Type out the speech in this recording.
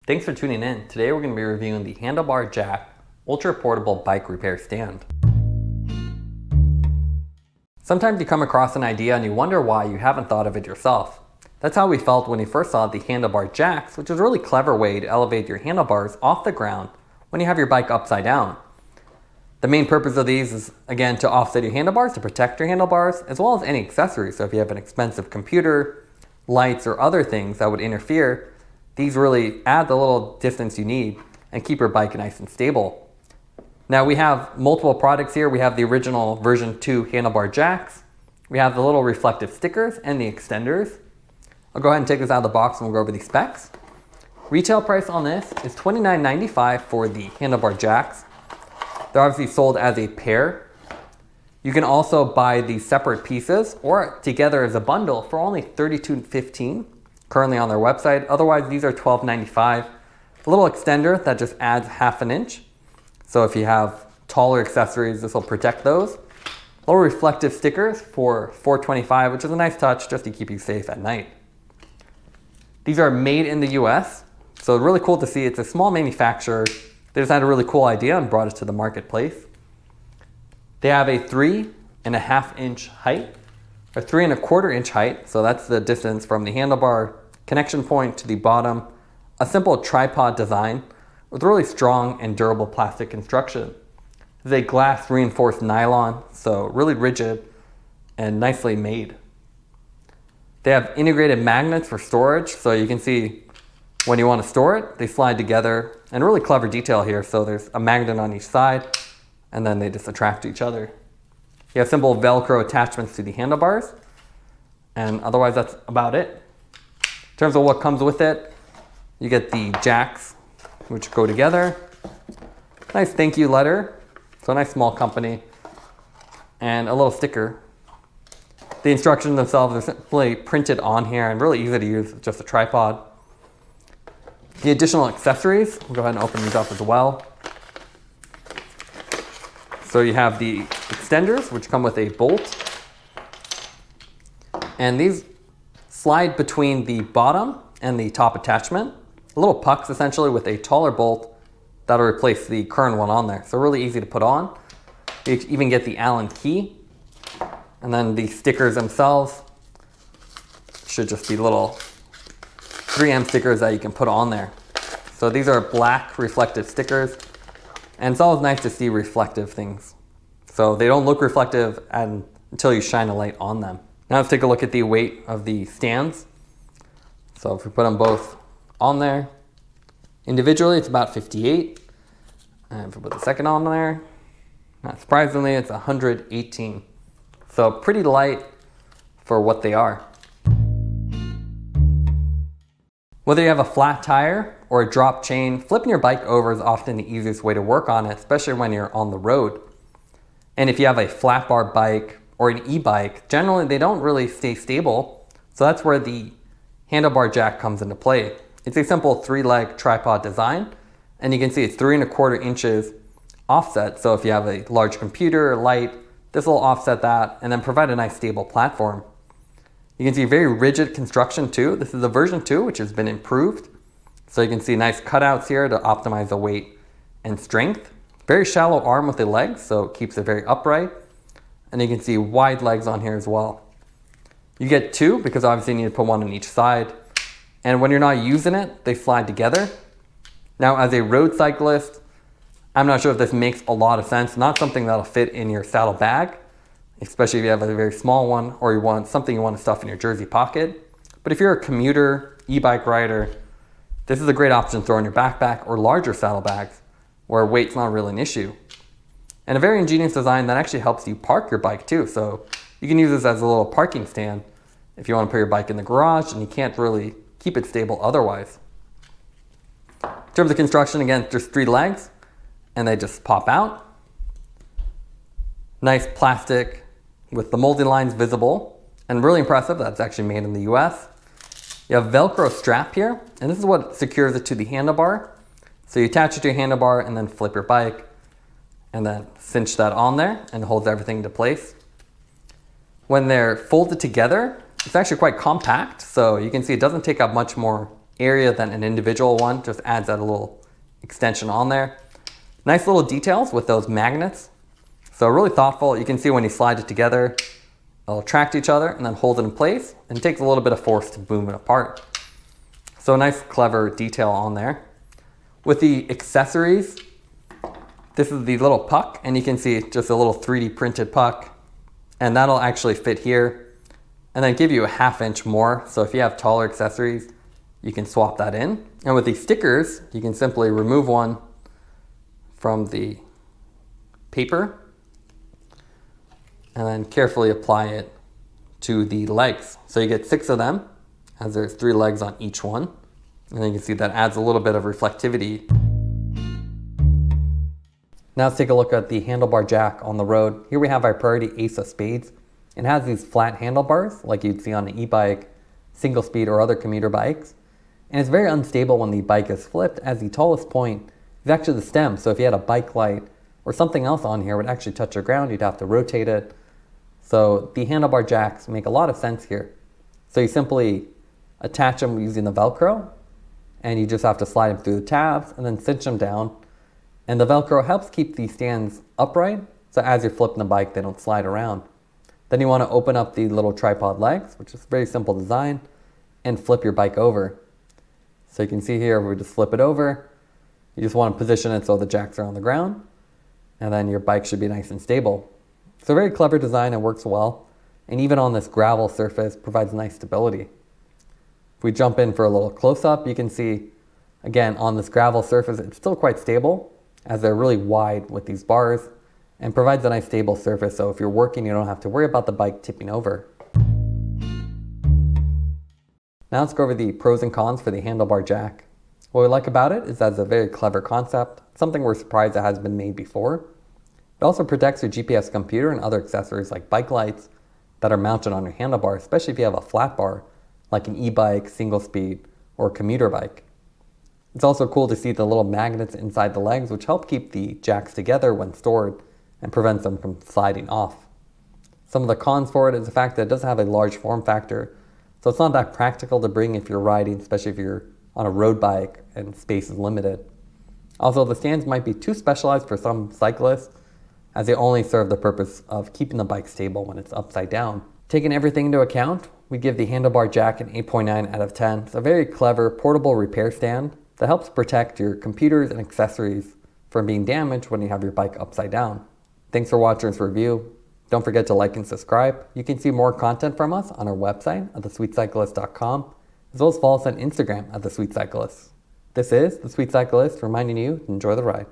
Thanks for tuning in. Today we're going to be reviewing the Handlebar Jack ultra portable bike repair stand. Sometimes you come across an idea and you wonder why you haven't thought of it yourself. That's how we felt when we first saw the Handlebar Jacks, which is a really clever way to elevate your handlebars off the ground when you have your bike upside down. The main purpose of these is, again, to offset your handlebars, to protect your handlebars, as well as any accessories. So if you have an expensive computer, lights, or other things that would interfere, these really add the little distance you need and keep your bike nice and stable. Now we have multiple products here. We have the original version 2 Handlebar Jacks. We have the little reflective stickers and the extenders. I'll go ahead and take this out of the box and we'll go over the specs. Retail price on this is $29.95 for the Handlebar Jacks. They're obviously sold as a pair. You can also buy these separate pieces or together as a bundle for only $32.15 currently on their website. Otherwise, these are $12.95. A little extender that just adds half an inch. So if you have taller accessories, this will protect those. Little reflective stickers for $4.25, which is a nice touch just to keep you safe at night. These are made in the US, so really cool to see. It's a small manufacturer. They just had a really cool idea and brought it to the marketplace. They have a 3.5 inch height, or 3.25 inch height. So that's the distance from the handlebar connection point to the bottom. A simple tripod design with really strong and durable plastic construction. It's a glass reinforced nylon, so really rigid and nicely made. They have integrated magnets for storage, so you can see when you want to store it, they slide together, and really clever detail here. So there's a magnet on each side, and then they just attract to each other. You have simple Velcro attachments to the handlebars, and otherwise that's about it. In terms of what comes with it, you get the jacks, which go together. Nice thank you letter, so a nice small company, and a little sticker. The instructions themselves are simply printed on here and really easy to use, just a tripod. The additional accessories, we'll go ahead and open these up as well. So you have the extenders, which come with a bolt. And these slide between the bottom and the top attachment. Little pucks essentially with a taller bolt that'll replace the current one on there. So really easy to put on. You even get the Allen key. And then the stickers themselves should just be little 3M stickers that you can put on there. So these are black reflective stickers. And it's always nice to see reflective things. So they don't look reflective until you shine a light on them. Now let's take a look at the weight of the stands. So if we put them both on there, individually it's about 58. And if we put the second on there, not surprisingly, it's 118. So pretty light for what they are. Whether you have a flat tire or a drop chain, flipping your bike over is often the easiest way to work on it, especially when you're on the road. And if you have a flat bar bike or an e-bike, generally they don't really stay stable. So that's where the Handlebar Jack comes into play. It's a simple 3-leg tripod design, and you can see it's 3.25 inches offset. So if you have a large computer or light, this will offset that and then provide a nice stable platform. You can see very rigid construction too. This is the version 2, which has been improved. So you can see nice cutouts here to optimize the weight and strength. Very shallow arm with the legs, so it keeps it very upright. And you can see wide legs on here as well. You get 2 because obviously you need to put one on each side. And when you're not using it, they slide together. Now as a road cyclist, I'm not sure if this makes a lot of sense. Not something that'll fit in your saddle bag, especially if you have a very small one or you want something you want to stuff in your jersey pocket. But if you're a commuter, e-bike rider, this is a great option to throw in your backpack or larger saddle bags where weight's not really an issue. And a very ingenious design that actually helps you park your bike too. So you can use this as a little parking stand if you want to put your bike in the garage and you can't really keep it stable otherwise. In terms of construction, again, there's 3 legs. And they just pop out. Nice plastic with the molding lines visible, and really impressive that's actually made in the US. You have Velcro strap here, and this is what secures it to the handlebar. So you attach it to your handlebar and then flip your bike and then cinch that on there and it holds everything into place. When they're folded together, it's actually quite compact, so you can see it doesn't take up much more area than an individual one. Just adds that a little extension on there. Nice little details with those magnets. So really thoughtful. You can see when you slide it together, it'll attract each other and then hold it in place. And it takes a little bit of force to boom it apart. So a nice clever detail on there. With the accessories, this is the little puck, and you can see just a little 3D printed puck, and that'll actually fit here and then give you a 1/2 inch more. So if you have taller accessories, you can swap that in. And with these stickers, you can simply remove one from the paper and then carefully apply it to the legs. So you get 6 of them, as there's 3 legs on each one. And then you can see that adds a little bit of reflectivity. Now let's take a look at the handlebar jack on the road. Here we have our priority ace of spades. It has these flat handlebars like you'd see on an e-bike, single speed, or other commuter bikes. And it's very unstable when the bike is flipped, as the tallest point is actually the stem. So if you had a bike light or something else on here, it would actually touch the ground. You'd have to rotate it. So the handlebar jacks make a lot of sense here. So you simply attach them using the Velcro, and you just have to slide them through the tabs and then cinch them down. And the Velcro helps keep the stands upright, so as you're flipping the bike, they don't slide around. Then you want to open up the little tripod legs, which is a very simple design, and flip your bike over. So you can see here, we just flip it over. You just want to position it so the jacks are on the ground, and then your bike should be nice and stable. It's a very clever design and works well, and even on this gravel surface, provides nice stability. If we jump in for a little close-up, you can see, again, on this gravel surface, it's still quite stable, as they're really wide with these bars, and provides a nice stable surface, so if you're working, you don't have to worry about the bike tipping over. Now let's go over the pros and cons for the handlebar jack. What we like about it is that it's a very clever concept, something we're surprised it has been made before. It also protects your GPS computer and other accessories like bike lights that are mounted on your handlebar, especially if you have a flat bar, like an e-bike, single speed, or a commuter bike. It's also cool to see the little magnets inside the legs, which help keep the jacks together when stored and prevents them from sliding off. Some of the cons for it is the fact that it doesn't have a large form factor, so it's not that practical to bring if you're riding, especially if you're on a road bike and space is limited. Also, the stands might be too specialized for some cyclists, as they only serve the purpose of keeping the bike stable when it's upside down. Taking everything into account, we give the handlebar jack an 8.9 out of 10. It's a very clever portable repair stand that helps protect your computers and accessories from being damaged when you have your bike upside down. Thanks for watching this review. Don't forget to like and subscribe. You can see more content from us on our website at thesweetcyclist.com, as well as follow us on Instagram at thesweetcyclist. This is The Sweet Cyclist, reminding you to enjoy the ride.